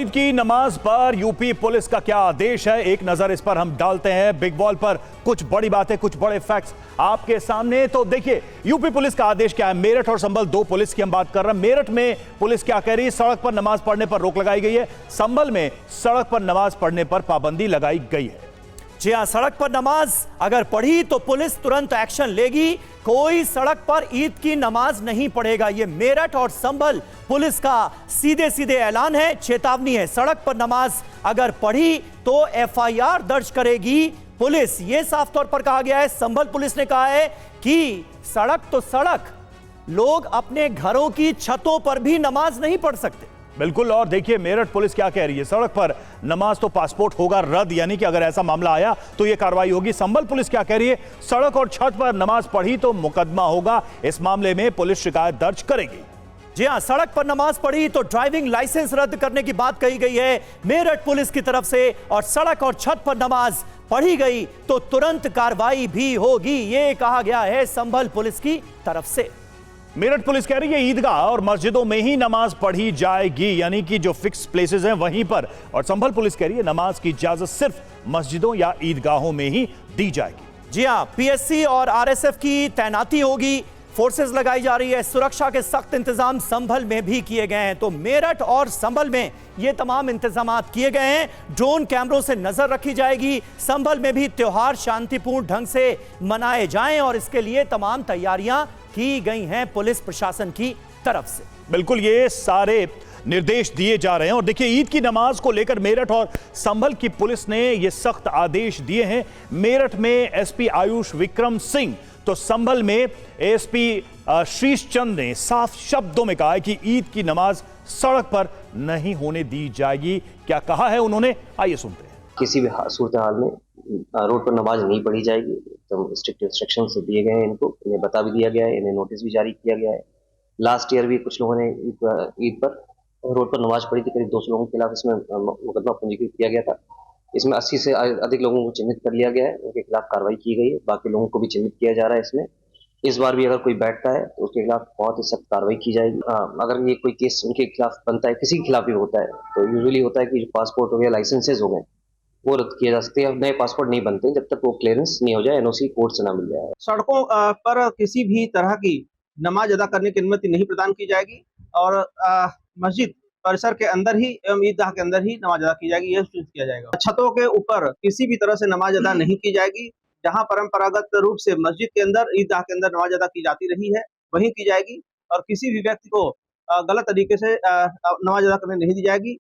ईद की नमाज पर यूपी पुलिस का क्या आदेश है, एक नजर इस पर हम डालते हैं। बिग बॉल पर कुछ बड़ी बातें, कुछ बड़े फैक्ट्स आपके सामने। तो देखिए यूपी पुलिस का आदेश क्या है। मेरठ और संभल दो पुलिस की हम बात कर रहे हैं। मेरठ में पुलिस क्या कह रही है, सड़क पर नमाज पढ़ने पर रोक लगाई गई है। संभल में सड़क पर नमाज पढ़ने पर पाबंदी लगाई गई है। जी हां, सड़क पर नमाज अगर पढ़ी तो पुलिस तुरंत एक्शन लेगी। कोई सड़क पर ईद की नमाज नहीं पढ़ेगा। यह मेरठ और संभल पुलिस का सीधे सीधे ऐलान है, चेतावनी है। सड़क पर नमाज अगर पढ़ी तो एफआईआर दर्ज करेगी पुलिस। यह साफ तौर पर कहा गया है। संभल पुलिस ने कहा है कि सड़क तो सड़क, लोग अपने घरों की छतों पर भी नमाज नहीं पढ़ सकते। बिल्कुल। और देखिए मेरठ पुलिस क्या कह रही है, सड़क पर नमाज तो पासपोर्ट होगा रद्द, यानी कि अगर ऐसा मामला आया तो यह कार्रवाई होगी। संभल पुलिस क्या कह रही है, सड़क और छत पर नमाज पढ़ी तो मुकदमा होगा। इस मामले में पुलिस शिकायत दर्ज करेगी। जी हां, सड़क पर नमाज पढ़ी तो ड्राइविंग लाइसेंस रद्द करने की बात कही गई है मेरठ पुलिस की तरफ से। और सड़क और छत पर नमाज पढ़ी गई तो तुरंत कार्रवाई भी होगी, यह कहा गया है संभल पुलिस की तरफ से। मेरठ पुलिस कह रही है ईदगाह और मस्जिदों में ही नमाज पढ़ी जाएगी, यानी कि जो फिक्स प्लेसेस हैं वहीं पर। और संभल पुलिस कह रही है नमाज की इजाजत सिर्फ मस्जिदों या ईदगाहों में ही दी जाएगी। जी हां, पीएससी और आरएसएफ की तैनाती होगी, फोर्सेस लगाई जा रही है। सुरक्षा के सख्त इंतजाम संभल में भी किए गए हैं। तो मेरठ और संभल में ये तमाम इंतजाम किए गए हैं। ड्रोन कैमरों से नजर रखी जाएगी। संभल में भी त्योहार शांतिपूर्ण ढंग से मनाए जाएं और इसके लिए तमाम तैयारियां की गई हैं पुलिस प्रशासन की तरफ से। बिल्कुल, ये सारे निर्देश दिए जा रहे हैं। और देखिए ईद की नमाज को लेकर मेरठ और संभल की पुलिस ने ये सख्त आदेश दिए हैं। मेरठ में एसपी आयुष विक्रम सिंह, तो संभल में एसपी शीश चंद ने साफ शब्दों में कहा है कि ईद की नमाज सड़क पर नहीं होने दी जाएगी। क्या कहा है उन्होंने, आइए सुनते हैं। किसी भी सूरत हाल में रोड पर नमाज नहीं पढ़ी जाएगी। तो स्ट्रिक्ट इंस्ट्रक्शंस दिए गए हैं, इनको इन्हें बता भी दिया गया है, इन्हें नोटिस भी जारी किया गया है। लास्ट ईयर भी कुछ लोगों ने ईद पर रोड पर नमाज पढ़ी थी, करीब 200 लोगों के खिलाफ इसमें मुकदमा पंजीकृत किया गया था। इसमें 80 से अधिक लोगों को चिन्हित कर लिया गया है, उनके खिलाफ कार्रवाई की गई है। बाकी लोगों को भी चिन्हित किया जा रहा है इसमें। इस बार भी अगर कोई बैठता है तो उसके खिलाफ बहुत ही सख्त कार्रवाई की जाएगी। अगर ये कोई केस उनके खिलाफ बनता है, किसी के खिलाफ भी होता है, तो यूजुअली होता है कि जो पासपोर्ट हो गया, लाइसेंसेज हो गए, वो रद्द किए जा सकते हैं। नए पासपोर्ट नहीं बनते जब तक वो क्लियरेंस नहीं हो जाए, एनओसी कोर्ट से ना मिल जाए। सड़कों पर किसी भी तरह की नमाज अदा करने की अनुमति नहीं प्रदान की जाएगी और मस्जिद परिसर के अंदर ही एवं ईदगाह के अंदर ही नमाज अदा की जाएगी, यह सुनिश्चित किया जाएगा। छतों के ऊपर किसी भी तरह से नमाज अदा नहीं की जाएगी। जहां परंपरागत रूप से मस्जिद के अंदर, ईदगाह के अंदर नमाज अदा की जाती रही है, वहीं की जाएगी। और किसी भी व्यक्ति को गलत तरीके से नमाज अदा करने नहीं दी जाएगी।